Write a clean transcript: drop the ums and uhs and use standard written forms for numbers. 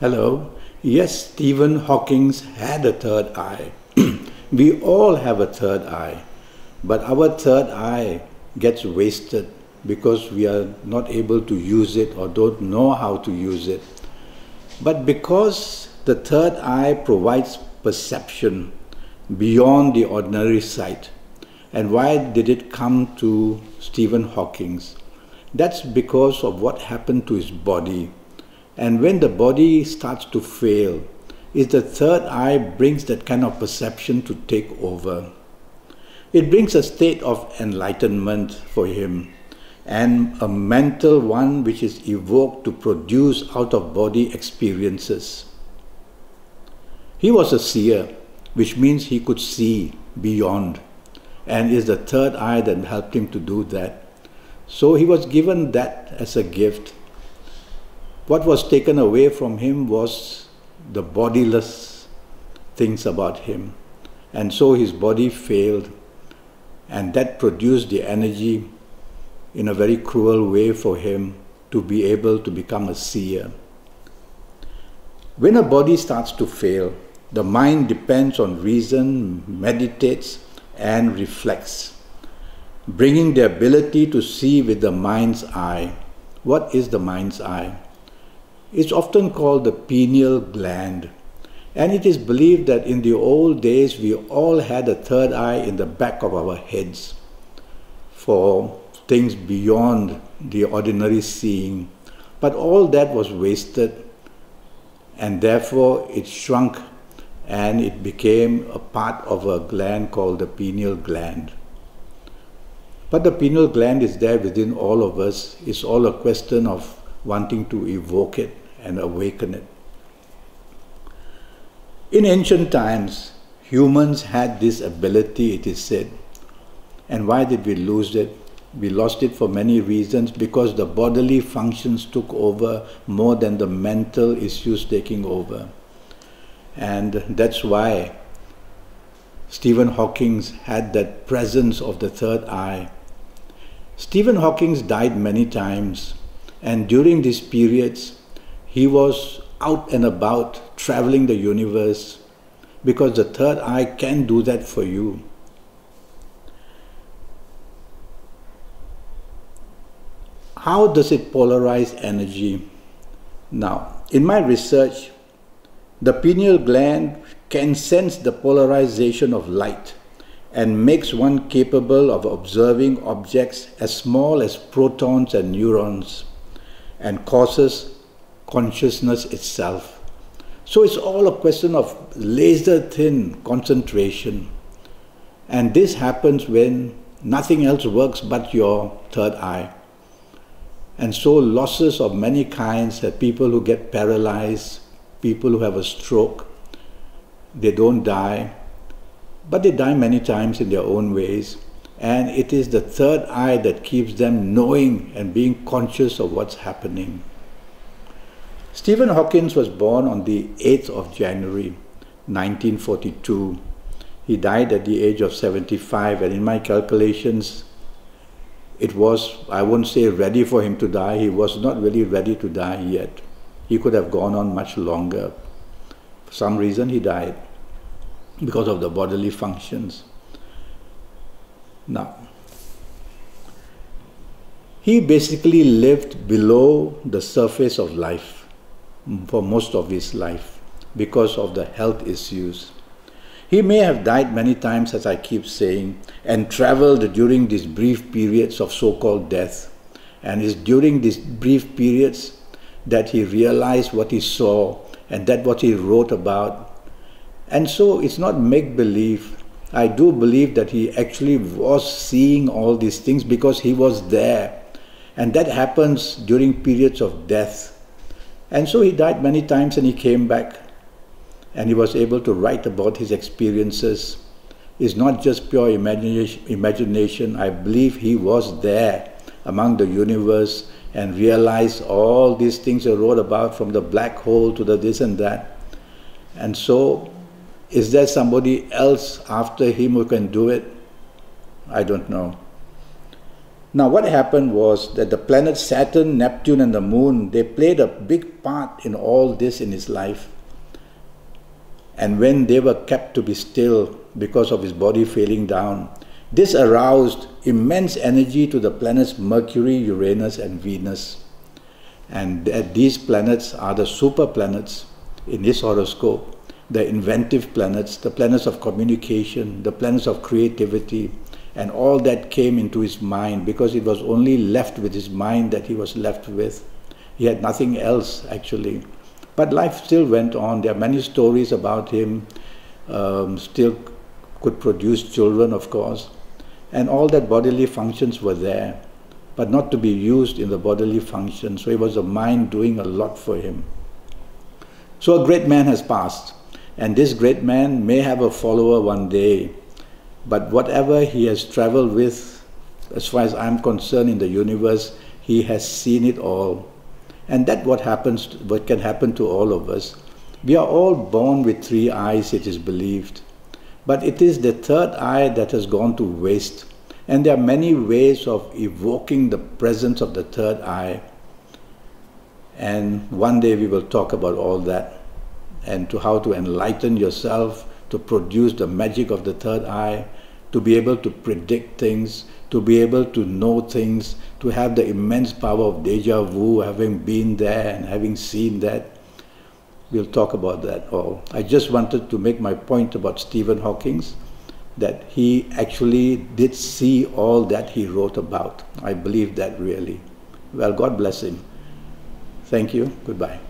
Hello. Yes, Stephen Hawking had a third eye. We all have a third eye, but our third eye gets wasted because we are not able to use it or don't know how to use it. But because the third eye provides perception beyond the ordinary sight. And why did it come to Stephen Hawking? That's because of what happened to his body. And when the body starts to fail, is the third eye brings that kind of perception to take over. It brings a state of enlightenment for him and a mental one which is evoked to produce out-of-body experiences. He was a seer, which means he could see beyond, and is the third eye that helped him to do that. So he was given that as a gift. What was taken away from him was the bodiless things about him. And so his body failed, and that produced the energy in a very cruel way for him to be able to become a seer. When a body starts to fail, the mind depends on reason, meditates, and reflects, bringing the ability to see with the mind's eye. What is the mind's eye? It's often called the pineal gland, and it is believed that in the old days we all had a third eye in the back of our heads for things beyond the ordinary seeing. But all that was wasted, and therefore it shrunk and it became a part of a gland called the pineal gland. But the pineal gland is there within all of us. It's all a question of wanting to evoke it and awaken it. In ancient times, humans had this ability, it is said. And why did we lose it? We lost it for many reasons, because the bodily functions took over more than the mental issues taking over. And that's why Stephen Hawking had that presence of the third eye. Stephen Hawking died many times, and during these periods, he was out and about traveling the universe, because the third eye can do that for you. How does it polarize energy? Now, in my research, the pineal gland can sense the polarization of light and makes one capable of observing objects as small as protons and neurons, and causes consciousness itself. So it's all a question of laser-thin concentration. And this happens when nothing else works but your third eye. And so losses of many kinds, that people who get paralyzed, people who have a stroke, they don't die, but they die many times in their own ways. And it is the third eye that keeps them knowing and being conscious of what's happening. Stephen Hawking was born on the 8th of January, 1942. He died at the age of 75, and in my calculations, it was, I won't say ready for him to die, he was not really ready to die yet. He could have gone on much longer. For some reason he died, because of the bodily functions. Now, he basically lived below the surface of life for most of his life because of the health issues. He may have died many times, as I keep saying, and traveled during these brief periods of so-called death. And it's during these brief periods that he realized what he saw, and that what he wrote about. And so it's not make-believe. I do believe that he actually was seeing all these things because he was there. And that happens during periods of death. And so he died many times, and he came back. And he was able to write about his experiences. It's not just pure imagination. I believe he was there among the universe and realized all these things he wrote about, from the black hole to the this and that. And so, is there somebody else after him who can do it? I don't know. Now what happened was that the planets Saturn, Neptune and the Moon, they played a big part in all this in his life. And when they were kept to be still because of his body failing down, this aroused immense energy to the planets Mercury, Uranus and Venus. And these planets are the super planets in his horoscope, the inventive planets, the planets of communication, the planets of creativity, and all that came into his mind because it was only left with his mind that he was left with. He had nothing else actually. But life still went on. There are many stories about him, still could produce children, of course, and all that bodily functions were there, but not to be used in the bodily function. So it was a mind doing a lot for him. So a great man has passed, and this great man may have a follower one day, but whatever he has traveled with, as far as I'm concerned in the universe, he has seen it all. And that's what can happen to all of us. We are all born with 3 eyes, it is believed. But it is the 3rd eye that has gone to waste. And there are many ways of evoking the presence of the 3rd eye. And one day we will talk about all that, and to how to enlighten yourself, to produce the magic of the 3rd eye, to be able to predict things, to be able to know things, to have the immense power of deja vu, having been there and having seen that. We'll talk about that all. I just wanted to make my point about Stephen Hawking, that he actually did see all that he wrote about. I believe that really. Well, God bless him. Thank you. Goodbye.